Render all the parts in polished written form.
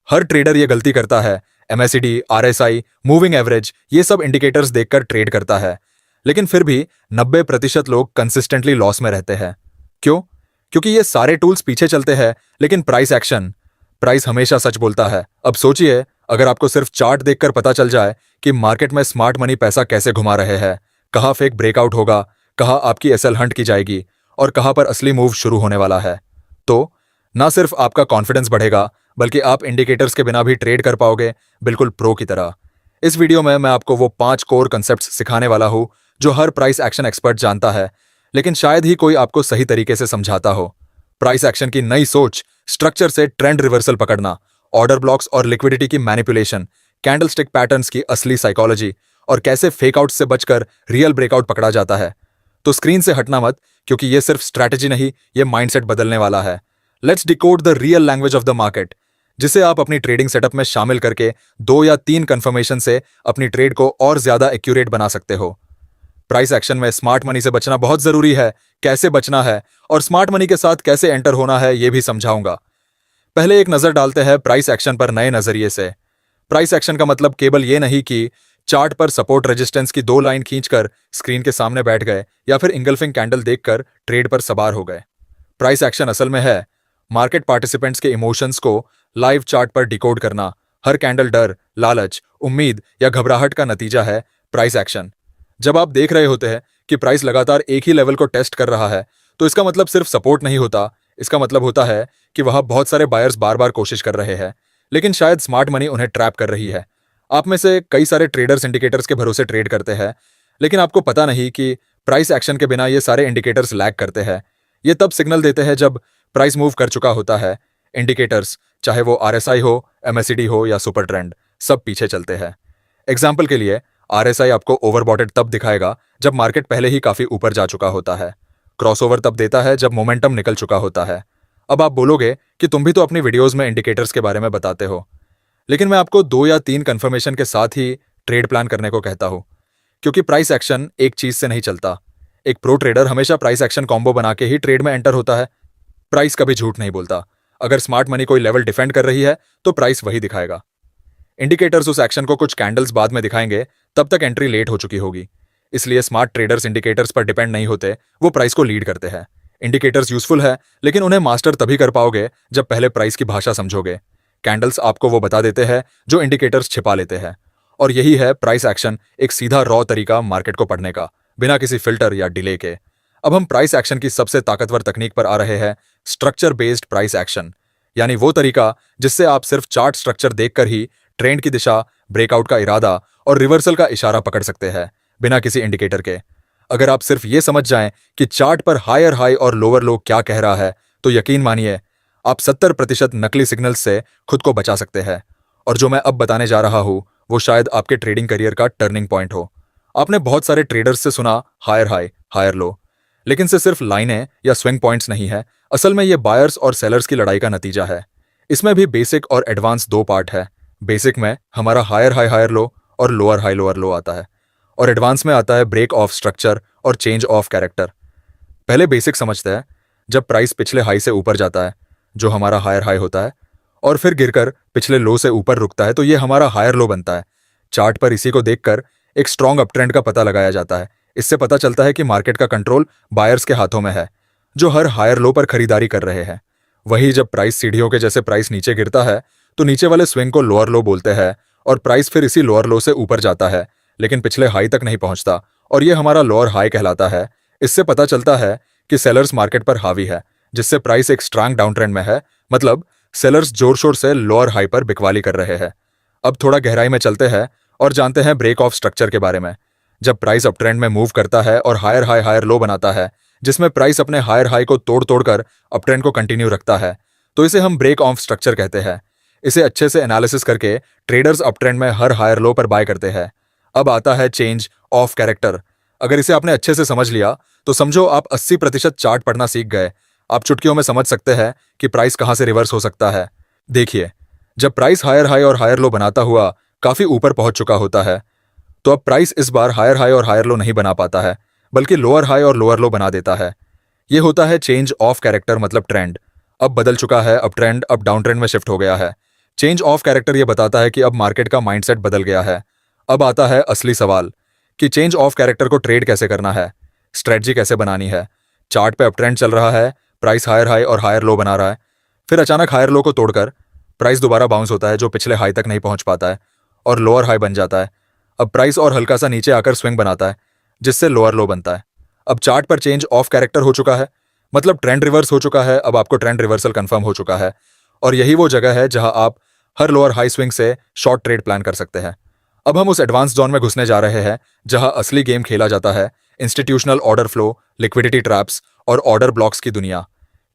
हर trader ये गलती करता है। एमएसीडी, आरएसआई, मूविंग एवरेज, ये सब इंडिकेटर्स देखकर ट्रेड करता है, लेकिन फिर भी 90% लोग कंसिस्टेंटली लॉस में रहते हैं। क्यों? क्योंकि ये सारे टूल्स पीछे चलते हैं, लेकिन प्राइस हमेशा सच बोलता है। अब सोचिए, अगर आपको सिर्फ चार्ट देखकर पता चल जाए कि मार्केट में स्मार्ट मनी पैसा कैसे घुमा रहे हैं, कहाँ फेक ब्रेकआउट होगा, कहाँ आपकी एसएल हंट की जाएगी और कहाँ पर असली मूव शुरू होने वाला है, तो ना सिर्फ आपका कॉन्फिडेंस बढ़ेगा, बल्कि आप इंडिकेटर्स के बिना भी ट्रेड कर पाओगे, बिल्कुल प्रो की तरह। इस वीडियो में मैं आपको वो 5 कोर कंसेप्ट्स सिखाने वाला हूं जो हर प्राइस एक्शन एक्सपर्ट जानता है, लेकिन शायद ही कोई आपको सही तरीके से समझाता हो। प्राइस एक्शन की नई सोच, स्ट्रक्चर से ट्रेंड रिवर्सल पकड़ना, ऑर्डर ब्लॉक्स और लिक्विडिटी की मैनिपुलेशन, कैंडलस्टिक पैटर्न्स की असली साइकोलॉजी और कैसे फेकआउट से बचकर रियल ब्रेकआउट पकड़ा जाता है। तो स्क्रीन से हटना मत, क्योंकि ये सिर्फ स्ट्रैटेजी नहीं, ये माइंडसेट बदलने वाला है। Let's decode the real language of the market, जिसे आप अपनी ट्रेडिंग सेटअप में शामिल करके 2 या 3 कंफर्मेशन से अपनी ट्रेड को और ज्यादा एक्यूरेट बना सकते हो। प्राइस एक्शन में स्मार्ट मनी से बचना बहुत जरूरी है, कैसे बचना है और स्मार्ट मनी के साथ कैसे एंटर होना है, यह भी समझाऊंगा। पहले एक नजर डालते हैं प्राइस एक्शन पर नए नजरिए से। प्राइस एक्शन का मतलब केवल ये नहीं कि चार्ट पर सपोर्ट रेजिस्टेंस की 2 लाइन खींचकर स्क्रीन के सामने बैठ गए या फिर इंगल्फिंग कैंडल देखकर ट्रेड पर सवार हो गए। प्राइस एक्शन असल में है मार्केट पार्टिसिपेंट्स के इमोशंस को लाइव चार्ट पर डिकोड करना। हर कैंडल डर, लालच, उम्मीद या घबराहट का नतीजा है प्राइस एक्शन। जब आप देख रहे होते हैं कि प्राइस लगातार एक ही लेवल को टेस्ट कर रहा है, तो इसका मतलब सिर्फ सपोर्ट नहीं होता, इसका मतलब होता है कि वहां बहुत सारे बायर्स बार बार कोशिश कर रहे हैं, लेकिन शायद स्मार्ट मनी उन्हें ट्रैप कर रही है। आप में से कई सारे ट्रेडर्स इंडिकेटर्स के भरोसे ट्रेड करते हैं, लेकिन आपको पता नहीं कि प्राइस एक्शन के बिना ये सारे इंडिकेटर्स लैग करते हैं। ये तब सिग्नल देते हैं जब प्राइस मूव कर चुका होता है। इंडिकेटर्स, चाहे वो आरएसआई हो, एमएसीडी हो या सुपर ट्रेंड, सब पीछे चलते हैं। एग्जाम्पल के लिए, आरएसआई आपको ओवरबॉटेड तब दिखाएगा जब मार्केट पहले ही काफी ऊपर जा चुका होता है। क्रॉसओवर तब देता है जब मोमेंटम निकल चुका होता है। अब आप बोलोगे कि तुम भी तो अपनी वीडियोस में इंडिकेटर्स के बारे में बताते हो, लेकिन मैं आपको 2 या 3 कंफर्मेशन के साथ ही ट्रेड प्लान करने को कहता हूं, क्योंकि प्राइस एक्शन एक चीज से नहीं चलता। एक प्रो ट्रेडर हमेशा प्राइस एक्शन कॉम्बो बना के ही ट्रेड में एंटर होता है। प्राइस कभी झूठ नहीं बोलता। अगर स्मार्ट मनी कोई लेवल डिफेंड कर रही है, तो प्राइस वही दिखाएगा। इंडिकेटर्स उस एक्शन को कुछ कैंडल्स बाद में दिखाएंगे, तब तक एंट्री लेट हो चुकी होगी। इसलिए स्मार्ट ट्रेडर्स इंडिकेटर्स पर डिपेंड नहीं होते, वो प्राइस को लीड करते हैं। इंडिकेटर्स यूजफुल है, लेकिन उन्हें मास्टर तभी कर पाओगे जब पहले प्राइस की भाषा समझोगे। कैंडल्स आपको वो बता देते हैं जो इंडिकेटर्स छिपा लेते हैं, और यही है प्राइस एक्शन, एक सीधा रॉ तरीका मार्केट को पढ़ने का, बिना किसी फिल्टर या डिले के। अब हम प्राइस एक्शन की सबसे ताकतवर तकनीक पर आ रहे हैं, स्ट्रक्चर बेस्ड प्राइस एक्शन, यानी वो तरीका जिससे आप सिर्फ चार्ट स्ट्रक्चर देखकर ही ट्रेंड की दिशा, ब्रेकआउट का इरादा और रिवर्सल का इशारा पकड़ सकते हैं, बिना किसी इंडिकेटर के। अगर आप सिर्फ ये समझ जाएं कि चार्ट पर हायर हाई और लोअर लो क्या कह रहा है, तो यकीन मानिए आप 70% नकली सिग्नल्स से खुद को बचा सकते हैं। और जो मैं अब बताने जा रहा हूं, वो शायद आपके ट्रेडिंग करियर का टर्निंग पॉइंट हो। आपने बहुत सारे ट्रेडर्स से सुना हायर हाई, हायर लो, लेकिन से सिर्फ लाइनें या स्विंग पॉइंट्स नहीं है। असल में ये बायर्स और सेलर्स की लड़ाई का नतीजा है। इसमें भी बेसिक और एडवांस 2 पार्ट है। बेसिक में हमारा हायर हाई हायर लो और लोअर हाई लोअर लो आता है, और एडवांस में आता है ब्रेक ऑफ स्ट्रक्चर और चेंज ऑफ कैरेक्टर। पहले बेसिक समझते हैं। जब प्राइस पिछले हाई से ऊपर जाता है, जो हमारा हायर हाई होता है, और फिर गिरकर पिछले लो से ऊपर रुकता है, तो ये हमारा हायर लो बनता है। चार्ट पर इसी को देखकर एक स्ट्रॉन्ग अपट्रेंड का पता लगाया जाता है। इससे पता चलता है कि मार्केट का कंट्रोल बायर्स के हाथों में है, जो हर हायर लो पर खरीदारी कर रहे हैं। वही जब प्राइस सीढ़ियों के जैसे प्राइस नीचे गिरता है, तो नीचे वाले स्विंग को लोअर लो बोलते हैं, और प्राइस फिर इसी लोअर लो से ऊपर जाता है, लेकिन पिछले हाई तक नहीं पहुंचता, और ये हमारा लोअर हाई कहलाता है। इससे पता चलता है कि सेलर्स मार्केट पर हावी है, जिससे प्राइस एक स्ट्रांग डाउन ट्रेंड में है, मतलब सेलर्स जोर शोर से लोअर हाई पर बिकवाली कर रहे हैं। अब थोड़ा गहराई में चलते हैं और जानते हैं ब्रेक ऑफ स्ट्रक्चर के बारे में। जब प्राइस अप ट्रेंड में मूव करता है और हायर हाई हायर लो बनाता है, जिसमें प्राइस अपने हायर हाई को तोड़ तोड़कर अप ट्रेंड को कंटिन्यू रखता है, तो इसे हम ब्रेक ऑफ स्ट्रक्चर कहते हैं। इसे अच्छे से एनालिसिस करके ट्रेडर्स अप ट्रेंड में हर हायर लो पर बाय करते हैं। अब आता है चेंज ऑफ कैरेक्टर। अगर इसे आपने अच्छे से समझ लिया, तो समझो आप 80% चार्ट पढ़ना सीख गए। आप चुटकियों में समझ सकते हैं कि प्राइस कहां से रिवर्स हो सकता है। देखिए, जब प्राइस हायर हाई और हायर लो बनाता हुआ काफी ऊपर पहुंच चुका होता है, तो अब प्राइस इस बार हायर हाई और हायर लो नहीं बना पाता है, बल्कि लोअर हाई और लोअर लो बना देता है। यह होता है चेंज ऑफ कैरेक्टर, मतलब ट्रेंड अब बदल चुका है। अब ट्रेंड अब डाउन ट्रेंड में शिफ्ट हो गया है। चेंज ऑफ कैरेक्टर ये बताता है कि अब मार्केट का माइंडसेट बदल गया है। अब आता है असली सवाल कि चेंज ऑफ कैरेक्टर को ट्रेड कैसे करना है, स्ट्रेटजी कैसे बनानी है। चार्ट पे अप ट्रेंड चल रहा है, प्राइस हायर हाई और हायर लो बना रहा है, फिर अचानक हायर लो को तोड़कर प्राइस दोबारा बाउंस होता है जो पिछले हाई तक नहीं पहुंच पाता है और लोअर हाई बन जाता है। अब प्राइस और हल्का सा नीचे आकर स्विंग बनाता है जिससे लोअर लो बनता है। अब चार्ट पर चेंज ऑफ कैरेक्टर हो चुका है, मतलब ट्रेंड रिवर्स हो चुका है। अब आपको ट्रेंड रिवर्सल कंफर्म हो चुका है और यही वो जगह है जहां आप हर लोअर हाई स्विंग से शॉर्ट ट्रेड प्लान कर सकते हैं। अब हम उस एडवांस जोन में घुसने जा रहे हैं जहां असली गेम खेला जाता है, institutional order flow, liquidity traps और ऑर्डर ब्लॉक्स की दुनिया।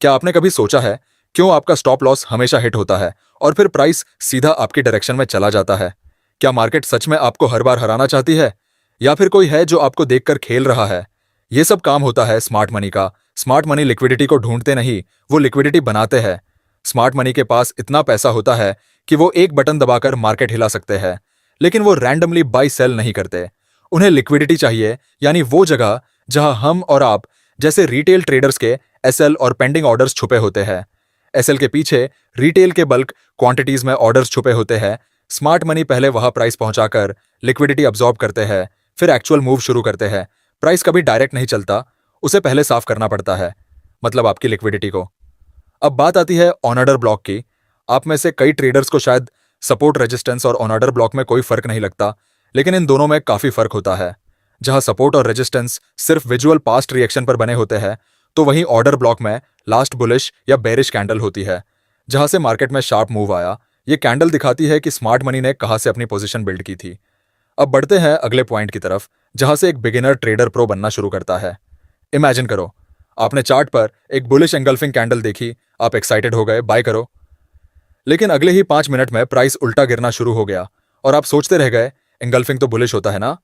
क्या आपने कभी सोचा है क्यों आपका स्टॉप लॉस हमेशा हिट होता है और फिर प्राइस सीधा आपकी डायरेक्शन में चला जाता है? क्या मार्केट सच में आपको हर बार हराना चाहती है या फिर कोई है जो आपको देखकर खेल रहा है? ये सब काम होता है स्मार्ट मनी का। स्मार्ट मनी लिक्विडिटी को ढूंढते नहीं, वो लिक्विडिटी बनाते हैं। स्मार्ट मनी के पास इतना पैसा होता है कि वो एक बटन दबाकर मार्केट हिला सकते हैं, लेकिन वो रैंडमली बाई सेल नहीं करते। उन्हें लिक्विडिटी चाहिए, यानी वो जगह जहां हम और आप जैसे रिटेल ट्रेडर्स के एसएल और पेंडिंग ऑर्डर्स छुपे होते हैं। एसएल के पीछे रिटेल के बल्क क्वांटिटीज में ऑर्डर्स छुपे होते हैं। स्मार्ट मनी पहले वहां प्राइस पहुंचाकर लिक्विडिटी अब्सॉर्ब करते हैं, फिर एक्चुअल मूव शुरू करते हैं। प्राइस कभी डायरेक्ट नहीं चलता, उसे पहले साफ करना पड़ता है, मतलब आपकी लिक्विडिटी को। अब बात आती है ऑन ऑर्डर ब्लॉक की। आप में से कई ट्रेडर्स को शायद सपोर्ट रेजिस्टेंस और ऑन ऑर्डर ब्लॉक में कोई फर्क नहीं लगता, लेकिन इन दोनों में काफी फर्क होता है। जहां सपोर्ट और रेजिस्टेंस सिर्फ विजुअल पास्ट रिएक्शन पर बने होते हैं, तो वहीं ऑर्डर ब्लॉक में लास्ट बुलिश या बेरिश कैंडल होती है जहां से मार्केट में शार्प मूव आया। ये कैंडल दिखाती है कि स्मार्ट मनी ने कहां से अपनी पोजीशन बिल्ड की थी। अब बढ़ते हैं अगले पॉइंट की तरफ जहां से एक बिगिनर ट्रेडर प्रो बनना शुरू करता है। इमेजिन करो, आपने चार्ट पर एक बुलिश एंगल्फिंग कैंडल देखी, आप एक्साइटेड हो गए, बाय करो। लेकिन अगले ही 5 मिनट में प्राइस उल्टा गिरना शुरू हो गया और आप सोचते रह गए, एंगल्फिंग तो बुलिश होता है ना।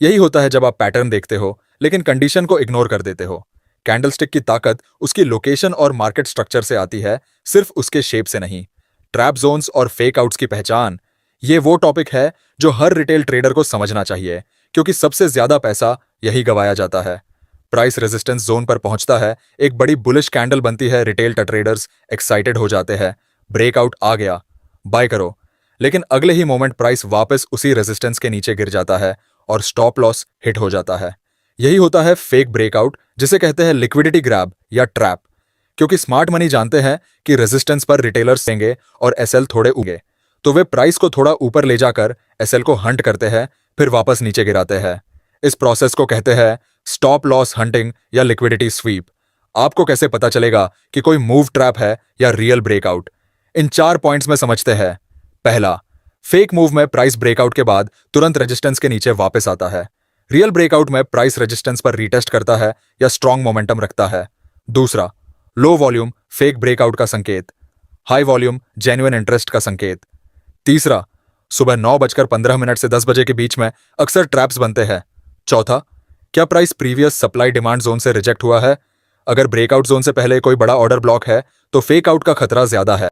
यही होता है जब आप पैटर्न देखते हो लेकिन कंडीशन को इग्नोर कर देते हो। कैंडलस्टिक की ताकत उसकी लोकेशन और मार्केट स्ट्रक्चर से आती है, सिर्फ उसके शेप से नहीं। ट्रैप जोन्स और फेक आउट्स की पहचान, ये वो टॉपिक है जो हर रिटेल ट्रेडर को समझना चाहिए, क्योंकि सबसे ज्यादा पैसा यही गवाया जाता है। प्राइस रेजिस्टेंस जोन पर पहुंचता है, एक बड़ी बुलिश कैंडल बनती है, रिटेल ट्रेडर्स एक्साइटेड हो जाते हैं, ब्रेकआउट आ गया, बाय करो। लेकिन अगले ही मोमेंट प्राइस वापस उसी रेजिस्टेंस के नीचे गिर जाता है और स्टॉप लॉस हिट हो जाता है। यही होता है फेक ब्रेकआउट, जिसे कहते हैं लिक्विडिटी ग्रैब या ट्रैप। क्योंकि स्मार्ट मनी जानते हैं कि रेजिस्टेंस पर रिटेलर्स देंगे और एसएल थोड़े उगे, तो वे प्राइस को थोड़ा ऊपर ले जाकर एसएल को हंट करते हैं, फिर वापस नीचे गिराते हैं। इस प्रोसेस को कहते हैं स्टॉप लॉस हंटिंग या लिक्विडिटी स्वीप। आपको कैसे पता चलेगा कि कोई मूव ट्रैप है या रियल ब्रेकआउट? इन 4 पॉइंट्स में समझते हैं। पहला, फेक मूव में प्राइस ब्रेकआउट के बाद तुरंत रेजिस्टेंस के नीचे वापस आता है। रियल ब्रेकआउट में प्राइस रेजिस्टेंस पर रीटेस्ट करता है या स्ट्रॉन्ग मोमेंटम रखता है। दूसरा, लो वॉल्यूम फेक ब्रेकआउट का संकेत, हाई वॉल्यूम जेन्युइन इंटरेस्ट का संकेत। तीसरा, सुबह 9:15 से 10 बजे के बीच में अक्सर ट्रैप्स बनते हैं। चौथा, क्या price previous supply demand zone से रिजेक्ट हुआ है? अगर ब्रेकआउट जोन से पहले कोई बड़ा ऑर्डर ब्लॉक है तो फेक आउट का खतरा ज्यादा है।